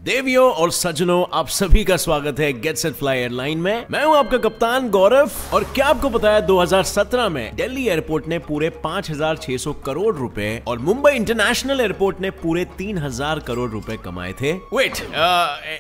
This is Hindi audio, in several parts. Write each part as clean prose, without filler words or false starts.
देवियों और सज्जनों, आप सभी का स्वागत है गेट सेट फ्लाई एयरलाइन में। मैं हूं आपका कप्तान गौरव। और क्या आपको पता है 2017 में दिल्ली एयरपोर्ट ने पूरे 5,600 करोड़ रुपए और मुंबई इंटरनेशनल एयरपोर्ट ने पूरे 3,000 करोड़ रुपए कमाए थे। वेट,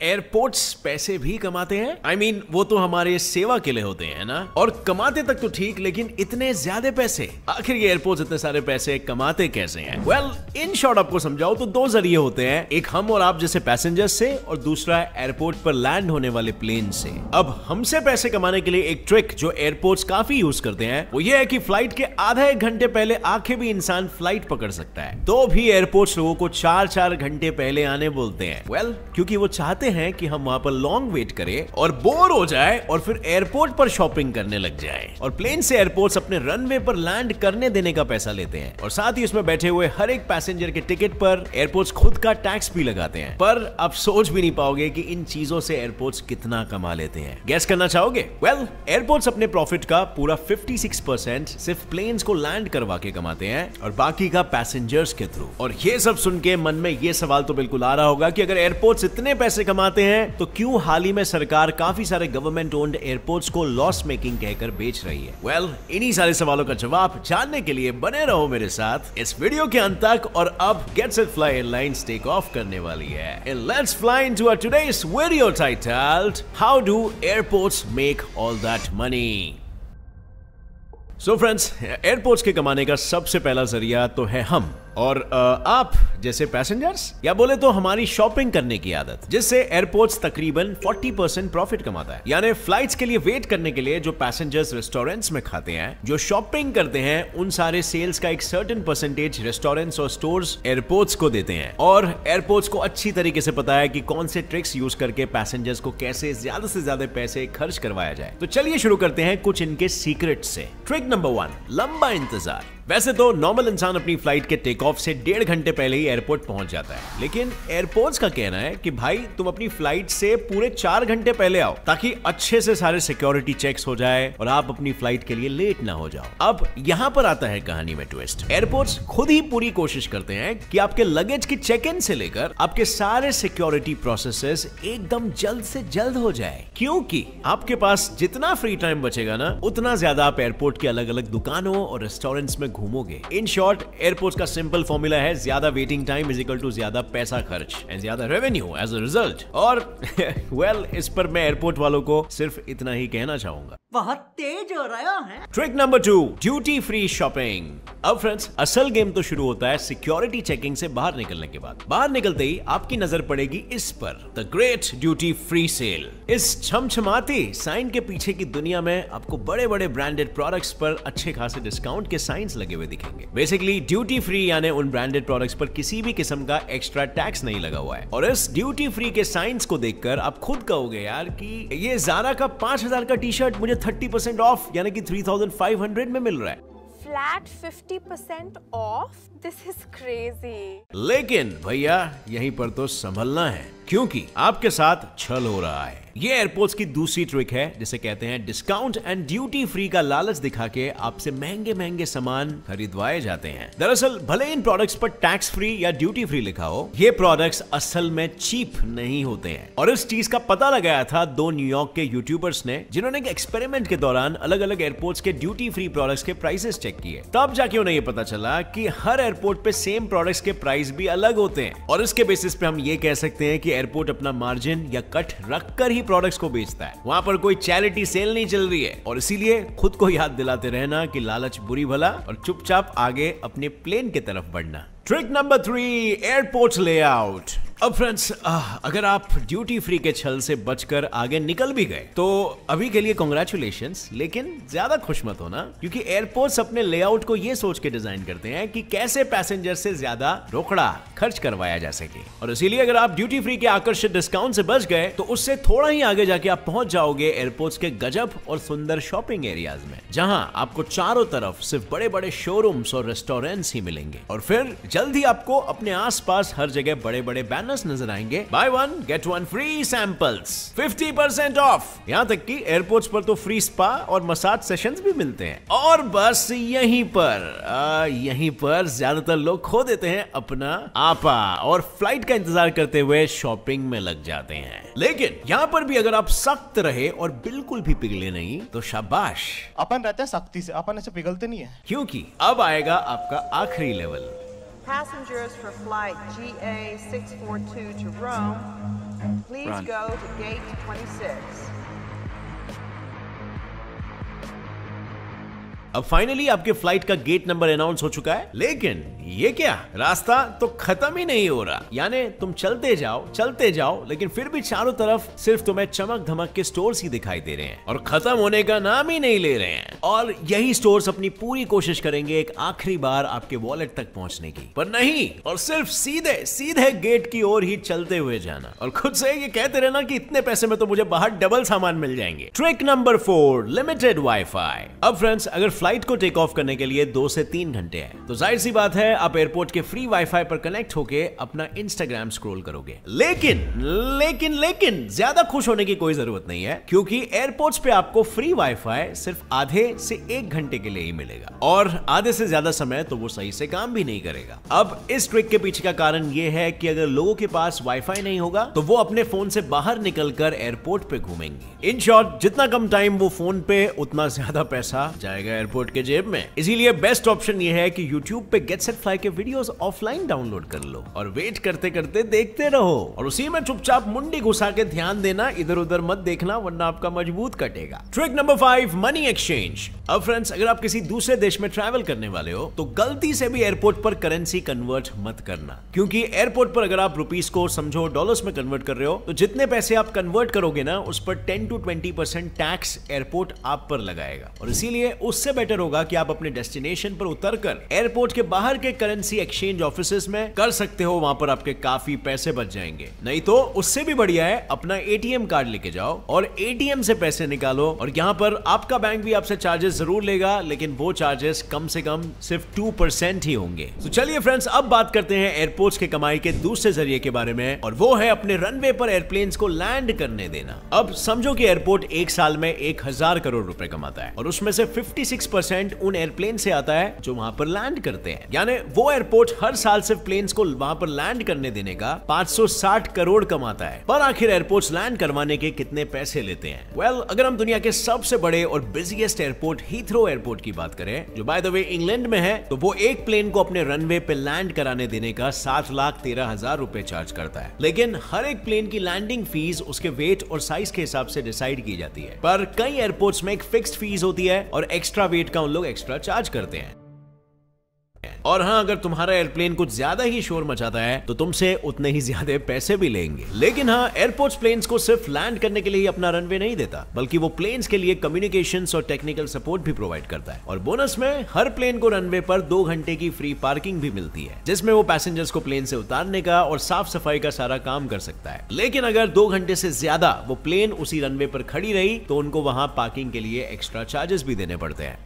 एयरपोर्ट्स पैसे भी कमाते हैं? I mean, वो तो हमारे सेवा के लिए होते हैं ना, और कमाते तक तो ठीक, लेकिन इतने ज्यादा पैसे, आखिर ये एयरपोर्ट्स इतने सारे पैसे कमाते कैसे हैं? वेल, इन शॉर्ट आपको समझाओ तो दो जरिए होते हैं, एक हम और आप जैसे पैसेंजर से, और दूसरा एयरपोर्ट पर लैंड होने वाले प्लेन से। अब हमसे पैसे कमाने के लिए एक ट्रिक जो एयरपोर्ट्स काफी यूज करते हैं वो ये है कि फ्लाइट के आधा एक घंटे पहले आके भी इंसान फ्लाइट पकड़ सकता है, तो भी एयरपोर्ट्स लोगों को 4-4 घंटे पहले आने बोलते हैं। वेल, क्योंकि वो चाहते हैं कि हम वहां पर लॉन्ग वेट करें और बोर हो जाए और फिर एयरपोर्ट पर शॉपिंग करने लग जाए। और प्लेन से एयरपोर्ट्स अपने रनवे पर लैंड करने देने का पैसा लेते हैं, और साथ ही उसमें बैठे हुए हर एक पैसेंजर के टिकट पर एयरपोर्ट्स खुद का टैक्स भी लगाते हैं। पर आप सोच भी नहीं पाओगे कि इन चीजों से एयरपोर्ट्स कितना कमा लेते हैं। गैस करना चाहोगे? वेल, एयरपोर्ट्स अपने प्रॉफिट का पूरा 56% सिर्फ प्लेन्स को लैंड करवा के कमाते हैं, और बाकी का पैसेंजर्स के थ्रू। और ये सब सुन के मन में ये सवाल तो बिल्कुल आ रहा होगा कि अगर एयरपोर्ट्स इतने पैसे कमाते हैं तो क्यों हाल ही में सरकार काफी सारे गवर्नमेंट ओन्ड एयरपोर्ट्स को लॉस मेकिंग कहकर बेच रही है? वेल, इन्हीं सारे सवालों का जवाब जानने के लिए बने रहो मेरे साथ इस वीडियो के अंत तक। और अब Get Set Fly Airlines take off करने वाली है। Let's fly into our today's video titled How do airports make all that money? So friends, airports के कमाने का सबसे पहला जरिया तो है हम और आप जैसे पैसेंजर्स, या बोले तो हमारी शॉपिंग करने की आदत, जिससे एयरपोर्ट्स तकरीबन 40% प्रॉफिट कमाता है। यानी फ्लाइट्स के लिए वेट करने के लिए जो पैसेंजर्स रेस्टोरेंट्स में खाते हैं, जो शॉपिंग करते हैं, उन सारे सेल्स का एक सर्टेन परसेंटेज रेस्टोरेंट्स और स्टोर्स एयरपोर्ट्स को देते हैं। और एयरपोर्ट्स को अच्छी तरीके से पता है कि कौन से ट्रिक्स यूज करके पैसेंजर्स को कैसे ज्यादा से ज्यादा पैसे खर्च करवाया जाए। तो चलिए शुरू करते हैं कुछ इनके सीक्रेट्स से। ट्रिक नंबर 1, लंबा इंतजार। वैसे तो नॉर्मल इंसान अपनी फ्लाइट के टेक ऑफ से 1.5 घंटे पहले ही एयरपोर्ट पहुंच जाता है, लेकिन एयरपोर्ट्स का कहना है कि भाई तुम अपनी फ्लाइट से पूरे 4 घंटे पहले आओ, ताकि अच्छे से सारे सिक्योरिटी चेक्स हो जाए और आप अपनी फ्लाइट के लिए लेट ना हो जाओ। अब यहाँ पर आता है कहानी में ट्विस्ट। एयरपोर्ट्स खुद ही पूरी कोशिश करते हैं कि आपके लगेज की चेक इन से लेकर आपके सारे सिक्योरिटी प्रोसेसेस एकदम जल्द से जल्द हो जाए, क्योंकि आपके पास जितना फ्री टाइम बचेगा ना, उतना ज्यादा आप एयरपोर्ट के अलग अलग दुकानों और रेस्टोरेंट्स में घूमोगे। इन शॉर्ट, एयरपोर्ट्स का सिंपल फॉर्मूला है ज्यादा waiting time is equal to ज्यादा पैसा खर्च एंड ज्यादा रेवेन्यू एज अ रिजल्ट। और वेल, इस पर मैं एयरपोर्ट वालों को सिर्फ इतना ही कहना चाहूंगा, बहुत तेज हो रहा है। Trick number 2, duty free shopping. अब फ्रेंड्स, असल गेम तो शुरू होता है सिक्योरिटी चेकिंग से बाहर निकलने के बाद। बाहर निकलते ही आपकी नजर पड़ेगी इस पर, the great duty free sale. इस छमछमाती साइन के पीछे की दुनिया में आपको बड़े बड़े ब्रांडेड प्रोडक्ट्स पर अच्छे खासे डिस्काउंट के साइंस लगे हुए दिखेंगे। बेसिकली ड्यूटी फ्री यानी उन ब्रांडेड प्रोडक्ट्स पर किसी भी किस्म का एक्स्ट्रा टैक्स नहीं लगा हुआ है। और इस ड्यूटी फ्री के साइंस को देखकर आप खुद कहोगे यार कि ये ज़ारा का 5,000 का टी शर्ट मुझे 30% ऑफ यानी कि 3,500 में मिल रहा है। Flat 50% off? This is crazy. लेकिन भैया यहीं पर तो संभलना है, क्योंकि आपके साथ छल हो रहा है। ये एयरपोर्ट्स की दूसरी ट्रिक है, जिसे कहते हैं डिस्काउंट एंड ड्यूटी फ्री का लालच दिखा के आपसे महंगे महंगे सामान खरीदवाए जाते हैं। दरअसल भले इन प्रोडक्ट्स पर टैक्स फ्री या ड्यूटी फ्री लिखा हो, ये प्रोडक्ट्स असल में चीप नहीं होते हैं। और इस चीज का पता लगाया था 2 न्यूयॉर्क के यूट्यूबर्स ने, जिन्होंने एक एक्सपेरिमेंट के दौरान अलग अलग एयरपोर्ट्स के ड्यूटी फ्री प्रोडक्ट्स के प्राइसेस चेक किए। तब जाके उन्हें ये पता चला कि हर एयरपोर्ट पे सेम प्रोडक्ट्स के प्राइस भी अलग होते हैं, और इसके बेसिस पे हम ये कह सकते हैं कि एयरपोर्ट अपना मार्जिन या कट रखकर ही प्रोडक्ट्स को बेचता है। वहां पर कोई चैरिटी सेल नहीं चल रही है, और इसीलिए खुद को याद दिलाते रहना कि लालच बुरी भला, और चुपचाप आगे अपने प्लेन की तरफ बढ़ना। Trick number 3, airport layout. अब फ्रेंड्स, अगर आप ड्यूटी फ्री के छल से बचकर आगे निकल भी गए तो अभी के लिए कांग्रेचुलेशंस, लेकिन ज्यादा खुश मत होना, क्योंकि एयरपोर्ट्स अपने लेआउट को ये सोच के डिजाइन करते हैं कि कैसे पैसेंजर से ज्यादा रोकड़ा खर्च करवाया जा सके। और इसीलिए अगर आप ड्यूटी फ्री के आकर्षक डिस्काउंट से बच गए तो उससे थोड़ा ही आगे जाके आप पहुंच जाओगे एयरपोर्ट्स के गजब और सुंदर शॉपिंग एरियाज में, जहां आपको चारों तरफ सिर्फ बड़े बड़े शोरूम्स और रेस्टोरेंट्स ही मिलेंगे। और फिर जल्द ही आपको अपने आसपास हर जगह बड़े बड़े बैनर बैनर्स नजर आएंगे, buy 1 get 1 free samples, 50% off. यहाँ तक कि एयरपोर्ट्स पर तो फ्री स्पा और मसाज सेशंस भी मिलते हैं। और बस यहीं पर ज्यादातर लोग खो देते हैं अपना आपा और फ्लाइट का इंतजार करते हुए शॉपिंग में लग जाते हैं। लेकिन यहाँ पर भी अगर आप सख्त रहे और बिल्कुल भी पिघले नहीं तो शाबाश, अपन रहते हैं सख्ती से, अपन ऐसे पिघलते नहीं है। क्योंकि अब आएगा आपका आखिरी level. Passengers for flight GA642 to Rome, please go to gate 26. अब फाइनली आपके फ्लाइट का गेट नंबर अनाउंस हो चुका है, लेकिन ये क्या, रास्ता तो खत्म ही नहीं हो रहा। यानी तुम चलते जाओ, लेकिन फिर भी चारों तरफ सिर्फ तुम्हें चमक धमक के स्टोर्स ही दिखाई दे रहे हैं और खत्म होने का नाम ही नहीं ले रहे हैं। और यही स्टोर्स अपनी पूरी कोशिश करेंगे एक आखिरी बार आपके वॉलेट तक पहुंचने की, पर नहीं, और सिर्फ सीधे गेट की ओर ही चलते हुए जाना और खुद से ये कहते रहना कि इतने पैसे में तो मुझे बाहर डबल सामान मिल जाएंगे। Trick number 4, limited wifi. अब फ्रेंड्स, अगर फ्लाइट को टेक ऑफ करने के लिए 2 से 3 घंटे हैं, तो जाहिर सी बात है आप एयरपोर्ट के फ्री वाईफाई पर कनेक्ट होके अपना इंस्टाग्राम स्क्रॉल करोगे। लेकिन ज्यादा खुश होने की कोई जरूरत नहीं है, क्योंकि एयरपोर्ट्स पे आपको फ्री वाईफाई सिर्फ आधे से 1 घंटे के लिए ही मिलेगा और आधे से ज्यादा समय तो वो सही से काम भी नहीं करेगा। अब इस ट्रिक के पीछे का कारण ये है कि अगर लोगों के पास वाईफाई नहीं होगा तो वो अपने फोन से बाहर निकलकर एयरपोर्ट पे घूमेंगे। इन शॉर्ट, जितना कम टाइम वो फोन पे, उतना ज्यादा पैसा जाएगा एयरपोर्ट के जेब में। इसीलिए बेस्ट ऑप्शन ये है कि YouTube पे गेट सेट फ्लाई के वीडियोस ऑफलाइन डाउनलोड कर लो और वेट करते करते देखते रहो और उसी में चुपचाप मुंडी घुसा के ध्यान देना, इधर उधर मत देखना वरना आपका मजबूत कटेगा। Trick number 5, money exchange. अब फ्रेंड्स, अगर आप किसी दूसरे देश में ट्रैवल करने वाले हो तो गलती से भी एयरपोर्ट पर करेंसी कन्वर्ट मत करना, क्योंकि एयरपोर्ट पर अगर आप रुपीस को समझो डॉलर्स में कन्वर्ट कर रहे हो तो जितने पैसे आप कन्वर्ट करोगे ना, उस पर 10 to 20% टैक्स एयरपोर्ट आप पर लगाएगा। और इसीलिए उससे बेटर होगा कि आप अपने डेस्टिनेशन पर उतरकर एयरपोर्ट के बाहर के करेंसी एक्सचेंज ऑफिसेस में कर सकते हो, वहां पर आपके काफी पैसे बच जाएंगे। नहीं तो उससे भी बढ़िया है अपना एटीएम कार्ड लेके जाओ और एटीएम से पैसे निकालो, और यहाँ पर आपका बैंक भी आपसे चार्जेस जरूर लेगा, लेकिन वो चार्जेस कम से कम सिर्फ 2% ही होंगे। तो चलिए फ्रेंड्स, अब बात करते हैं एयरपोर्ट्स के कमाई के दूसरे जरिए के बारे में, और वो है अपने रनवे पर एयरप्लेन्स को लैंड करने देना। अब समझो कि एयरपोर्ट एक साल में 1000 करोड़ रुपए कमाता है और उसमें से 56% उन एयरप्लेन से आता है जो वहां पर लैंड करते हैं। यानी वो एयरपोर्ट हर साल सिर्फ प्लेन्स को वहां पर लैंड करने देने का 560 करोड़ कमाता है। पर आखिर एयरपोर्ट्स लैंड करवाने के कितने पैसे लेते हैं? वेल, अगर हम दुनिया के सबसे बड़े और बिजिएस्ट एयरपोर्ट हीथ्रो एयरपोर्ट की बात करें, जो बाय द वे इंग्लैंड में है, तो वो एक प्लेन को अपने रनवे पे लैंड कराने देने का 7,13,000 रुपए चार्ज करता है। लेकिन हर एक प्लेन की लैंडिंग फीस उसके वेट और साइज के हिसाब से डिसाइड की जाती है, पर कई एयरपोर्ट्स में एक फिक्स्ड फीस होती है और एक्स्ट्रा वेट का उन लोग एक्स्ट्रा चार्ज करते हैं। और हाँ, अगर तुम्हारा एयरप्लेन कुछ ज्यादा ही शोर मचाता है तो तुमसे उतने ही ज्यादा पैसे भी लेंगे। लेकिन हाँ, एयरपोर्ट्स प्लेन्स को सिर्फ लैंड करने के लिए अपना रनवे नहीं देता, बल्कि वो प्लेन्स के लिए कम्युनिकेशंस और टेक्निकल सपोर्ट भी प्रोवाइड करता है। और बोनस में हर प्लेन को रनवे पर 2 घंटे की फ्री पार्किंग भी मिलती है, जिसमें वो पैसेंजर्स को प्लेन से उतारने का और साफ सफाई का सारा काम कर सकता है। लेकिन अगर 2 घंटे से ज्यादा वो प्लेन उसी रनवे पर खड़ी रही तो उनको वहां पार्किंग के लिए एक्स्ट्रा चार्जेस भी देने पड़ते हैं।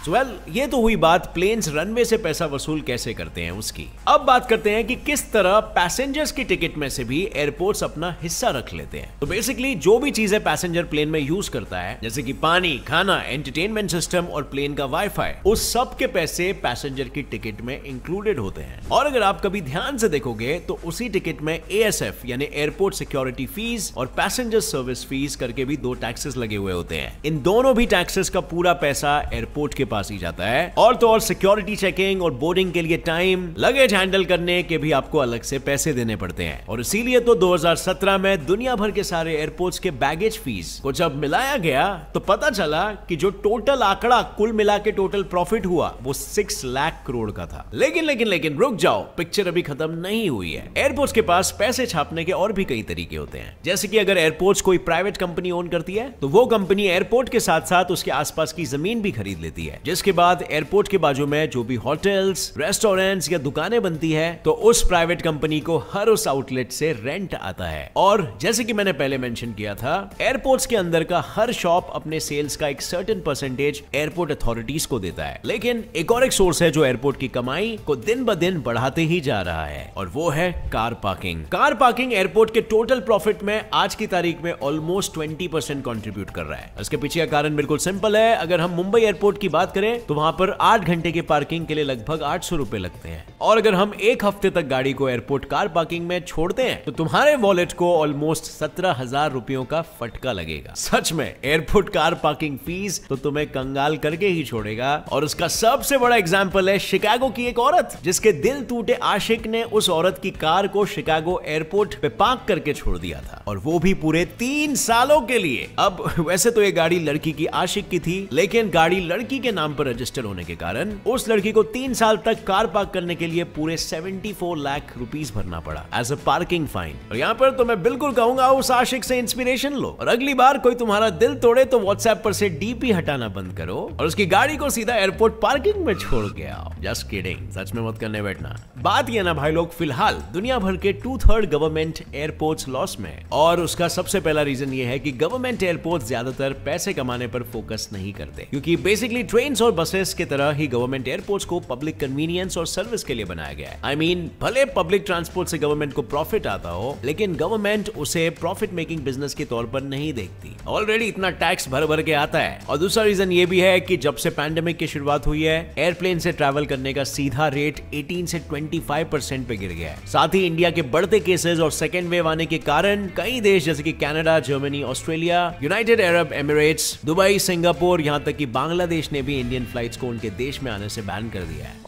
वेल, ये तो हुई बात प्लेन्स रनवे से पैसा वसूल कैसे करते हैं उसकी। अब बात करते हैं कि किस तरह पैसेंजर्स की टिकट में से भी एयरपोर्ट्स अपना हिस्सा रख लेते हैं। तो बेसिकली जो भी चीजें पैसेंजर प्लेन में यूज करता है, जैसे कि पानी, खाना, एंटरटेनमेंट सिस्टम और प्लेन का वाईफाई, उस सब के पैसे पैसेंजर की टिकट में इंक्लूडेड होते हैं। और अगर आप कभी ध्यान से देखोगे तो उसी टिकट में ASF यानी एयरपोर्ट सिक्योरिटी फीस और पैसेंजर सर्विस फीस करके भी 2 टैक्सेस लगे हुए होते हैं। इन दोनों भी टैक्सेस का पूरा पैसा एयरपोर्ट के पास ही जाता है। और तो और सिक्योरिटी चेकिंग और बोर्डिंग के लिए टाइम, लगेज हैंडल करने के भी आपको अलग से पैसे देने पड़ते हैं। और इसीलिए तो 2017 में दुनिया भर के सारे एयरपोर्ट्स के बैगेज फीस को जब मिलाया गया तो पता चला कि जो टोटल आंकड़ा कुल मिला के टोटल प्रॉफिट हुआ वो 6 लाख करोड़ का था। लेकिन रुक जाओ, पिक्चर अभी खत्म नहीं हुई है। एयरपोर्ट्स के पास पैसे छापने के और भी कई तरीके होते हैं। जैसे कि अगर एयरपोर्ट्स कोई प्राइवेट कंपनी ओन करती है तो वो कंपनी एयरपोर्ट के साथ साथ उसके आसपास की जमीन भी खरीद लेती है, जिसके बाद एयरपोर्ट के बाजू में जो भी होटल्स, रेस्टोरेंट्स या दुकानें बनती है तो उस प्राइवेट कंपनी को हर उस आउटलेट से रेंट आता है। और जैसे कि मैंने पहले मेंशन किया था, एयरपोर्ट्स के अंदर का हर शॉप अपने सेल्स का एक सर्टेन परसेंटेज एयरपोर्ट अथॉरिटीज को देता है। लेकिन एक और एक सोर्स है जो एयरपोर्ट की कमाई को दिन ब दिन बढ़ाते ही जा रहा है, और वो है car parking. Car parking airport के टोटल प्रॉफिट में आज की तारीख में ऑलमोस्ट 20% कंट्रीब्यूट कर रहा है। इसके पीछे का कारण बिल्कुल सिंपल है। अगर हम मुंबई एयरपोर्ट की बात करें तो वहां पर 8 घंटे के पार्किंग के लिए लगभग 800 रुपए लगते हैं, और अगर हम एक हफ्ते तक गाड़ी को एयरपोर्ट कार पार्किंग में छोड़ते हैं तो तुम्हारे वॉलेट को ऑलमोस्ट 17,000 रुपयों का फटका लगेगा। सच में एयरपोर्ट कार पार्किंग फीस तो तुम्हें कंगाल करके ही छोड़ेगा। और उसका सबसे बड़ा एग्जांपल है शिकागो की एक औरत, जिसके दिल टूटे आशिक ने उस औरत की कार को शिकागो एयरपोर्ट पे पार्क करके छोड़ दिया था, और वो भी पूरे 3 सालों के लिए। अब वैसे तो ये गाड़ी लड़की की आशिक की थी, लेकिन गाड़ी लड़की के नाम पर रजिस्टर होने के कारण उस लड़की को 3 साल तक कार पार्क करने के लिए पूरे 74 लाख रुपीस भरना पड़ा एज अ पार्किंग फाइन। और यहाँ पर तो मैं बिल्कुल कहूंगा उस आशिक से इंस्पिरेशन लो, और अगली बार कोई तुम्हारा दिल तोड़े तो व्हाट्सएप पर से डीपी हटाना बंद करो और उसकी गाड़ी को सीधा एयरपोर्ट पार्किंग में छोड़ के आओ। जस्ट किडिंग, सच में मत करने बैठना। बात ये ना भाई लोग, फिलहाल दुनिया भर के 2/3 गवर्नमेंट एयरपोर्ट्स लॉस में, और उसका सबसे पहला रीजन ये है कि गवर्नमेंट एयरपोर्ट ज्यादातर पैसे कमाने पर फोकस नहीं करते, क्योंकि बेसिकली ट्रेन और बसेस की तरह ही गवर्नमेंट एयरपोर्ट्स को पब्लिक कन्वीनियंस और सर्विस के लिए बनाया गया है। आई मीन भले पब्लिक ट्रांसपोर्ट से गवर्नमेंट को प्रॉफिट आता हो, लेकिन गवर्नमेंट उसे प्रॉफिट मेकिंग बिजनेस के तौर पर नहीं देखती। ऑलरेडी इतना टैक्स भर भर के आता है। और दूसरा रीजन ये भी है कि जब से पैंडेमिक की शुरुआत हुई है, एयरप्लेन से ट्रैवल करने का सीधा रेट 18 से 25% पे गिर गया है। साथ ही इंडिया के बढ़ते केसेस और सेकेंड वेव आने के कारण कई देश जैसे कि Canada, Germany, Australia, United Arab Emirates, Dubai, Singapore, यहां तक कि बांग्लादेश ने भी इंडियन फ्लाइट्स को उनके देश में आने से बैन कर दिया है।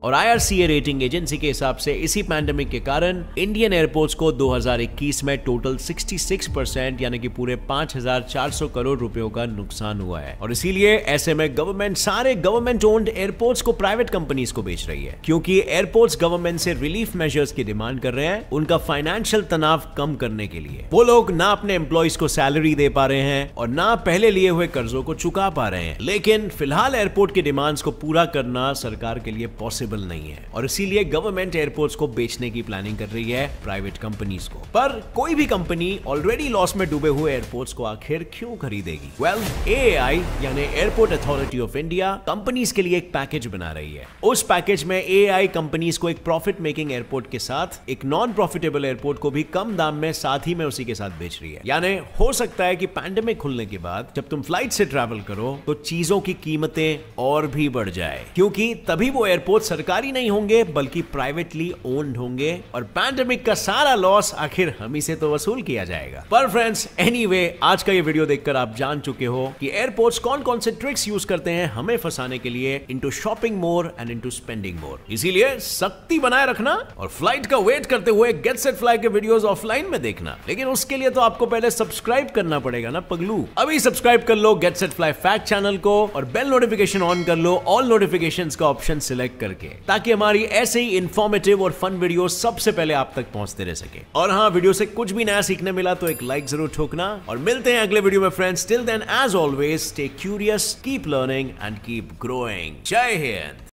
और IRCA रेटिंग एजेंसी के हिसाब से इसी पैंडेमिक के कारण इंडियन एयरपोर्ट्स को 2021 में टोटल 66% यानी कि पूरे 5,400 करोड़ रुपयों का नुकसान हुआ है। और इसीलिए ऐसे में गवर्नमेंट सारे गवर्नमेंट ओन्ड एयरपोर्ट्स को प्राइवेट कंपनीज को बेच रही है, क्योंकि एयरपोर्ट्स गवर्नमेंट से रिलीफ मेजर्स की डिमांड कर रहे हैं उनका फाइनेंशियल तनाव कम करने के लिए। वो लोग ना अपने एम्प्लॉइज को सैलरी दे पा रहे हैं और ना पहले लिए हुए कर्जों को चुका पा रहे हैं। लेकिन फिलहाल एयरपोर्ट की डिमांड्स को पूरा करना सरकार के लिए पॉसिबल नहीं है, और इसीलिए गवर्नमेंट एयरपोर्ट्स को बेचने की प्लानिंग कर रही है प्राइवेट कंपनीज को। पर कोई भी कंपनी ऑलरेडी लॉस में डूबे हुए एयरपोर्ट्स को आखिर क्यों खरीदेगी? वेल, AAI यानी airport authority of India companies के लिए एक पैकेज बना रही है। उस पैकेज में AAI कंपनीज को एक प्रॉफिट मेकिंग एयरपोर्ट के साथ एक नॉन प्रॉफिटेबल एयरपोर्ट को भी कम दाम में साथ ही में उसी के साथ बेच रही है। यानी हो सकता है कि पैंडेमिक खुलने के बाद जब तुम फ्लाइट से ट्रैवल करो तो चीजों की कीमतें और भी बढ़ जाए, क्योंकि तभी वो एयरपोर्ट सरकारी नहीं होंगे बल्कि प्राइवेटली ओन्ड होंगे, और पैंडेमिक का सारा लॉस आखिर हम ही से तो वसूल किया जाएगा। पर फ्रेंड्स, एनीवे, आज का ये वीडियो देखकर आप जान चुके हो कि एयरपोर्ट्स कौन कौन से ट्रिक्स यूज करते हैं हमें फंसाने के लिए into shopping more and into spending more. इसीलिए सख्ती बनाए रखना और फ्लाइट का वेट करते हुए गेट सेट फ्लाई के वीडियोस ऑफलाइन में देखना। लेकिन उसके लिए तो आपको पहले सब्सक्राइब करना पड़ेगा ना पगलू। अभी सब्सक्राइब कर लो Get Set Fly Fact channel को और बेल नोटिफिकेशन ऑन कर लो ऑल नोटिफिकेशंस का ऑप्शन सिलेक्ट करके, ताकि हमारी ऐसे ही इंफॉर्मेटिव और फन वीडियो सबसे पहले आप तक पहुंचते रह सके। और हाँ, वीडियो से कुछ भी नया सीखने मिला तो एक लाइक जरूर ठोकना, और मिलते हैं अगले वीडियो में friends. Till then as always stay curious, keep learning and keep growing. जय हिंद।